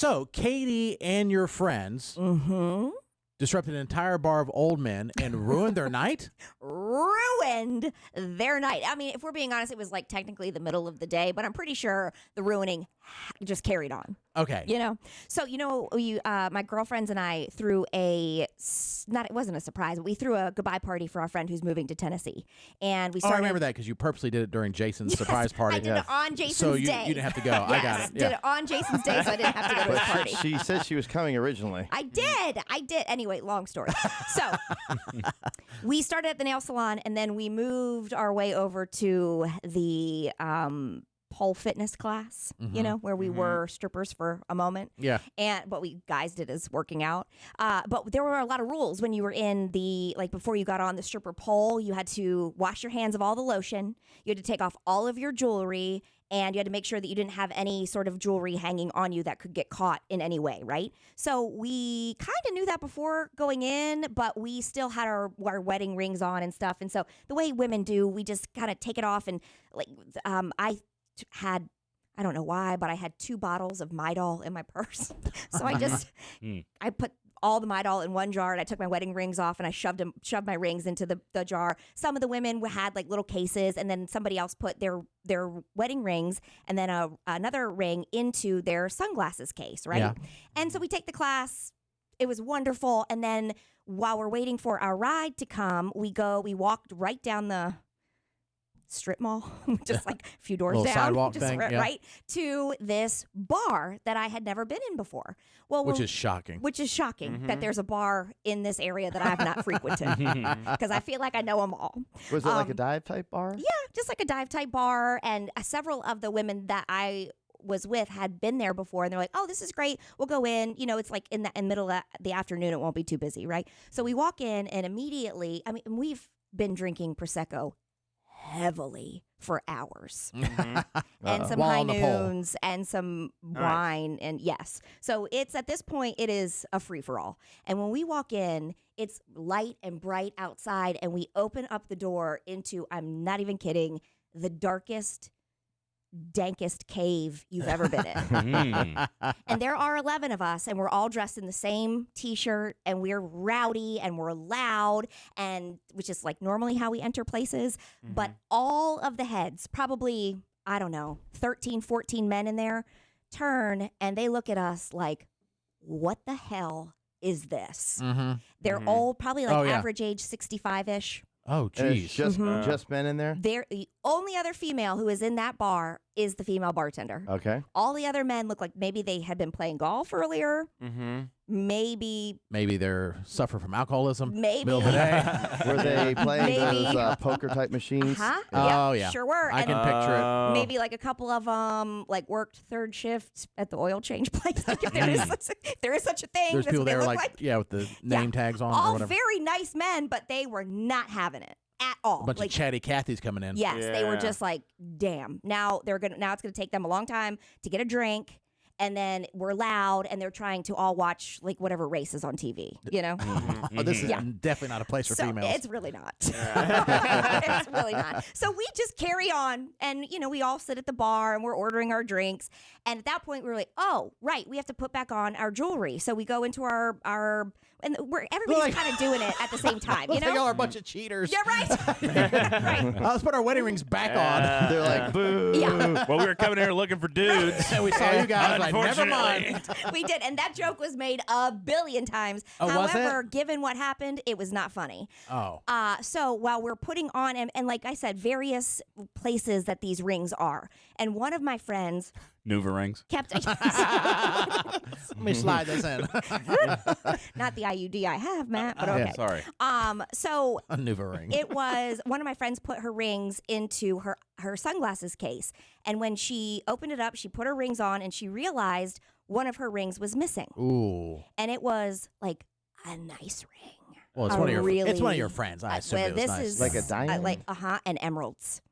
So Katie and your friends disrupted an entire bar of old men and ruined their night? Ruined their night. I mean, if we're being honest, it was like technically the middle of the day, but I'm pretty sure the ruining just carried on. Okay. You know? So, my girlfriends and I threw it wasn't a surprise, but we threw a goodbye party for our friend who's moving to Tennessee. And we started. I remember that because you purposely did it during Jason's surprise party. I did it on Jason's so day. You didn't have to go. Yes, I got it. did it on Jason's day, so I didn't have to go to his party. She said she was coming originally. I did. Anyway, long story. So we started at the nail salon, and then we moved our way over to the pole fitness class, where we were strippers for a moment. Yeah. And what we guys did is working out. But there were a lot of rules when you were in before you got on the stripper pole, you had to wash your hands of all the lotion. You had to take off all of your jewelry. And you had to make sure that you didn't have any sort of jewelry hanging on you that could get caught in any way, right? So we kind of knew that before going in, but we still had our wedding rings on and stuff. And so the way women do, we just kind of take it off. And I don't know why, but I had 2 bottles of Midol in my purse. So I put all the Midol in one jar, and I took my wedding rings off, and I shoved my rings into the jar. Some of the women had like little cases, and then somebody else put their wedding rings and then another ring into their sunglasses case, right? Yeah. And so we take the class. It was wonderful. And then while we're waiting for our ride to come, we walked right down the strip mall, just like a few doors down, sidewalk just thing, right to this bar that I had never been in before. Well, which is shocking. That there's a bar in this area that I have not frequented because I feel like I know them all. Was it like a dive type bar? Yeah, just like a dive type bar, and several of the women that I was with had been there before, and they're like, "Oh, this is great. We'll go in." It's like in the middle of the afternoon. It won't be too busy, right? So we walk in, and immediately, I mean, we've been drinking Prosecco heavily for hours and some high noons and some wine. And yes, so it's at this point, it is a free for all. And when we walk in, it's light and bright outside, and we open up the door into, I'm not even kidding, the darkest, dankest cave you've ever been in. And there are 11 of us, and we're all dressed in the same t-shirt, and we're rowdy and we're loud, and which is like normally how we enter places. But all of the heads, probably, I don't know, 13, 14 men in there, turn and they look at us like, what the hell is this? They're old, probably like average age 65-ish. Oh, geez. Just men in there? The only other female who is in that bar is the female bartender. Okay. All the other men look like maybe they had been playing golf earlier. Maybe they're suffer from alcoholism. Maybe. Middle of the day. Were they playing those poker type machines? Oh, yeah. Sure were. I can picture it. Maybe like a couple of them worked third shift at the oil change place. Like if there is such a thing. There's that's people what they there look with the name tags on or all whatever. very nice men, but they were not having it at all. A bunch of chatty Cathys coming in. Yes, they were just like, damn. Now it's gonna take them a long time to get a drink. And then we're loud, and they're trying to all watch whatever race is on TV, Oh, this is definitely not a place for females. It's really not. It's really not. So we just carry on, and we all sit at the bar, and we're ordering our drinks. And at that point, we were like, "Oh, right, we have to put back on our jewelry." So we go into our and everybody's kind of doing it at the same time. Looks like y'all are a bunch of cheaters. Yeah, right. Right. Let's put our wedding rings back on. They're like, boo. Yeah. Well, we were coming here looking for dudes. And we saw you guys like, never mind. We did, and that joke was made a billion times. Oh, However, was it? given what happened, it was not funny. Oh. So while we're putting on, and like I said, various places that these rings are, and one of my friends Nuva rings. kept Let me slide this in. not the IUD I have, Matt, but okay. Sorry. So A Nuva ring. it was one of my friends put her rings into her sunglasses case, and when she opened it up, she put her rings on, and she realized one of her rings was missing. Ooh. And it was like a nice ring. Well, it's it's one of your friends. I assume it was this nice. is Like a diamond? and emeralds,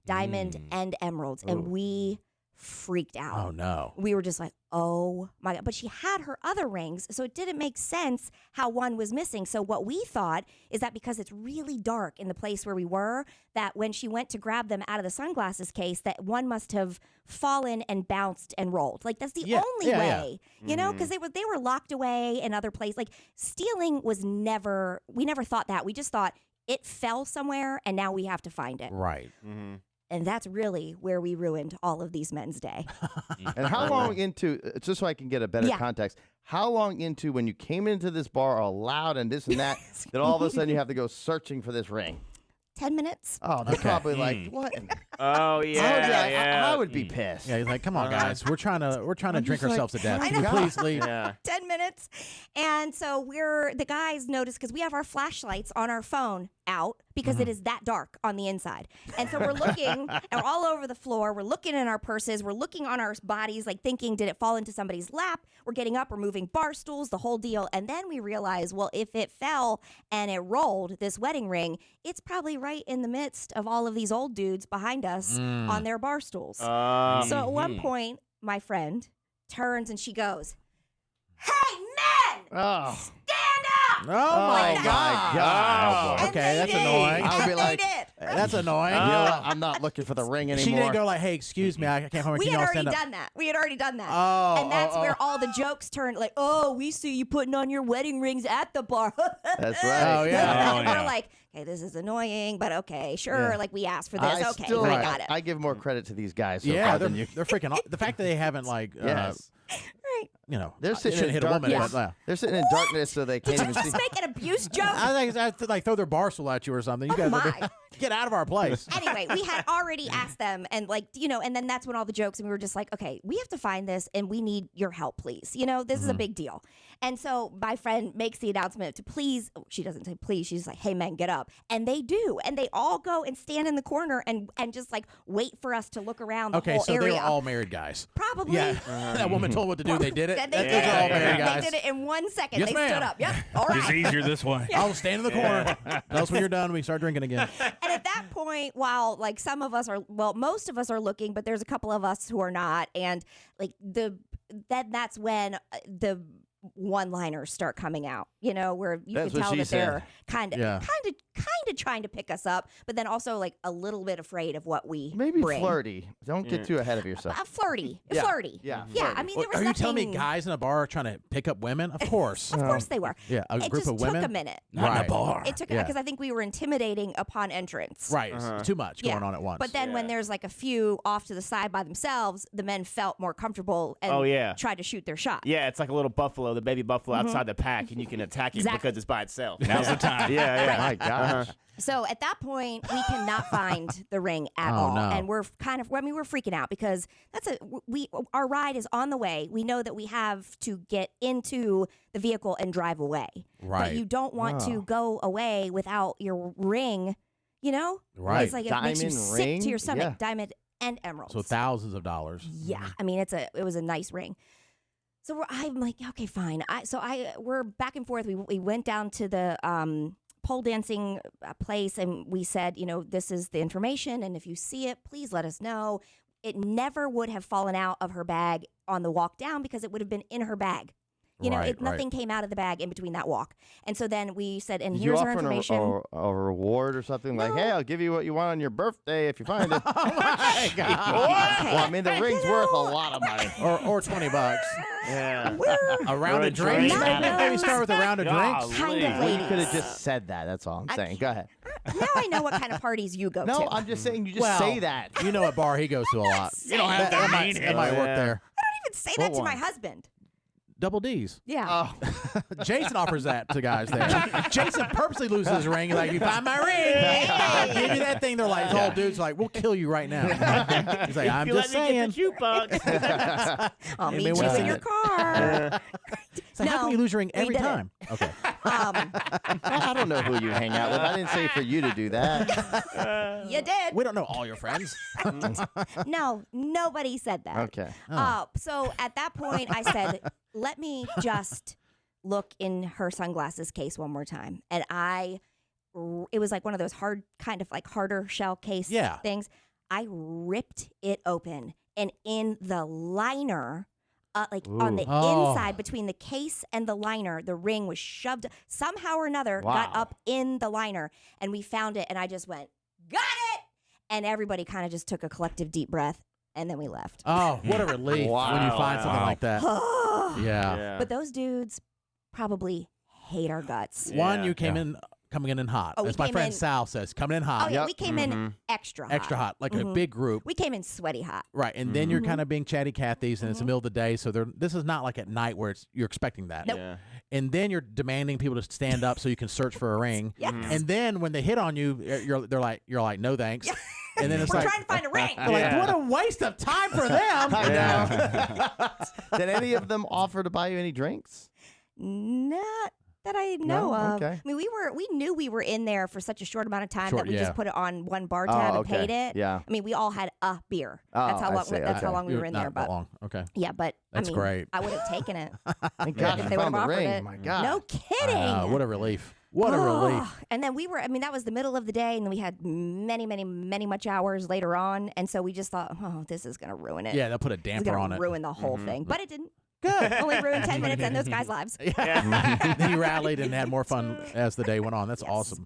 diamond and emeralds, and we freaked out. Oh, no. We were just like, oh my God. But she had her other rings, so it didn't make sense how one was missing. So what we thought is that because it's really dark in the place where we were, that when she went to grab them out of the sunglasses case, that one must have fallen and bounced and rolled. Like, that's the only way, you know, because they were locked away in other places. Like, stealing was we never thought that. We just thought it fell somewhere and now we have to find it. Right. Mm-hmm. And that's really where we ruined all of these men's day. And how long into, just so I can get a better context, how long into when you came into this bar all loud and this and that, that all of a sudden you have to go searching for this ring? 10 minutes. Oh, they're probably like, what? Oh yeah, I would be pissed. Yeah, he's like, come on, guys. We're trying to drink ourselves to death. I Can you know. please leave? Yeah. 10 minutes. And so the guys noticed because we have our flashlights on our phone out because it is that dark on the inside. And so we're looking and we're all over the floor. We're looking in our purses. We're looking on our bodies, like thinking, did it fall into somebody's lap? We're getting up, we're moving bar stools, the whole deal. And then we realize, well, if it fell and it rolled, this wedding ring, it's probably right in the midst of all of these old dudes behind us on their bar stools. So at one point, my friend turns and she goes, "Hey, men! Oh. Stand up!" Oh, my my God. God. And Okay, they that's did. annoying. I would be They like, did. That's annoying. you know what? I'm not looking for the ring anymore. She didn't go like, hey, excuse me, I can't remember. We Can had y'all already stand up? done that. We had already done that. Oh, and that's where all the jokes turned like, oh, we see you putting on your wedding rings at the bar. That's right. Oh, yeah. And Oh, we're yeah. like, okay, this is annoying, but okay, sure. Yeah. Like, we asked for this. Okay, still, I got it. I give more credit to these guys so Yeah, far they're, than you. they're freaking. The fact that they haven't like, Yes. Right. you know, They're they sitting shouldn't in hit a woman. darkness. But, They're sitting in darkness so they can't Did you even see. just make an abuse joke? I think I have to like throw their bar stool at you or something. You Oh, guys my. get out of our place. Anyway, we had already asked them and like, you know, and then that's when all the jokes and we were just like, okay, we have to find this and we need your help, please. You know, this is a big deal. And so my friend makes the announcement to please, she doesn't say please, she's like, hey men, get up. And they do. And they all go and stand in the corner and just like wait for us to look around the Okay, whole so area. they were all married guys. Probably. Yeah, that woman told what to do. They did it. They Those did are all it. married guys. They did it in 1 second. Yes, they ma'am. stood up. Yep. All It's right. easier this way. I'll stand in the corner. Tell us when you're done. We start drinking again. And at that point, while like some of us are, well, most of us are looking, but there's a couple of us who are not. And like that's when the one-liners start coming out, you know, where you That's can what tell she that they're said. kind of trying to pick us up, but then also like a little bit afraid of what we Maybe bring. flirty. Don't get too ahead of yourself. Flirty. Yeah. Flirty. Yeah, Yeah. flirty. I mean, there was Are you telling me nothing- guys in a bar are trying to pick up women? Of course. Of course they were. Yeah, a It group just of women. took a minute. Not in Right. a bar. It took Yeah. because I think we were intimidating upon entrance. Right. It's too much going on at once. But then when there's like a few off to the side by themselves, the men felt more comfortable and Oh, yeah. tried to shoot their shot. Yeah, it's like a little buffalo, the baby buffalo outside the pack, and you can attack it Exactly. because it's by itself. Now's the time. Yeah, yeah. My gosh. So at that point, we cannot find the ring at all, no. and we're kind of. I mean, we're freaking out because our ride is on the way. We know that we have to get into the vehicle and drive away. Right. But you don't want to go away without your ring. You know. Right. It's like it makes you Diamond sick ring? to your stomach. Yeah. Diamond and emeralds. so thousands of dollars. Yeah, I mean it was a nice ring. So I'm like, okay, fine. We're back and forth. We went down to the pole dancing place and we said, you know, this is the information, and if you see it, please let us know. It never would have fallen out of her bag on the walk down because it would have been in her bag. You know, Right, nothing came out of the bag in between that walk. And so then we said, and Did here's you our offer information. a reward or something like, No. hey, I'll give you what you want on your birthday if you find it. Oh my God. Okay. Well, I mean, the ring's worth a lot of money. or $20. Yeah. A round Or of a drinks. drink. Maybe start with a round of drinks. Golly. Kind of Well, you ladies. could have just said that. That's all I'm saying. Go ahead. Now I know what kind of parties you go No, to. I'm just saying you just Well, say that. You know what bar he goes to a lot. You don't have to That mean might, it. that might work Yeah. there. I don't even say that What to my one? husband. Double D's. Yeah. Oh, Jason offers that to guys there. Jason purposely loses his ring. He's like, you find my ring. I'll give you that thing. They're like, it's all dudes like, we'll kill you right now. He's like, I'm You just let me saying. get the jukebox. I'll Hey, meet may you wanna in send your it. car. It's like, how can No, you lose your ring we every didn't. time? Okay. I don't know who you hang out with. I didn't say for you to do that. You did. We don't know all your friends. No, nobody said that. Okay. So at that point, I said, let me just look in her sunglasses case one more time. And it was like one of those hard, kind of like harder shell case Yeah. things. I ripped it open and in the liner, like on the Oh. inside between the case and the liner, the ring was shoved somehow or another, got Wow. up in the liner, and we found it, and I just went, got it! And everybody kind of just took a collective deep breath, and then we left. Oh, what a relief when you find something Wow. like that. Yeah. But those dudes probably hate our guts. One, Yeah. you came in coming in hot. Oh, we As my came friend in- Sal says, coming in hot. Oh, yeah, Yep. we came in extra hot. Extra hot, like a big group. We came in sweaty hot. Right, and then you're kind of being chatty Cathy's, and it's the middle of the day, so this is not like at night where you're expecting that. Nope. Yeah. And then you're demanding people to stand up so you can search for a ring. Yes. And then when they hit on you, you're like no thanks. And then it's We're like, trying to find a ring. they're like, what a waste of time for them. Did any of them offer to buy you any drinks? Not that I know No? of. Okay. I mean, we knew we were in there for such a short amount of time Short, that we yeah. just put it on one bar Oh, tab and okay. paid it. Yeah. I mean, we all had a beer. Oh, That's how I long. see. That's how Okay. long we were in there. Not But long. Okay. yeah, but That's I mean, great. I would have taken it. Thank God if you they found would've the offered ring. it. My God. No kidding. What a relief. What a relief. And then we were, I mean, that was the middle of the day, and we had many much hours later on. And so we just thought, oh, this is going to ruin it. Yeah, they'll put a It's damper going on to it. ruin the whole thing. But it didn't. Good. Only ruined 10 minutes and those guys' lives. Then you rallied and had more fun as the day went on. That's awesome.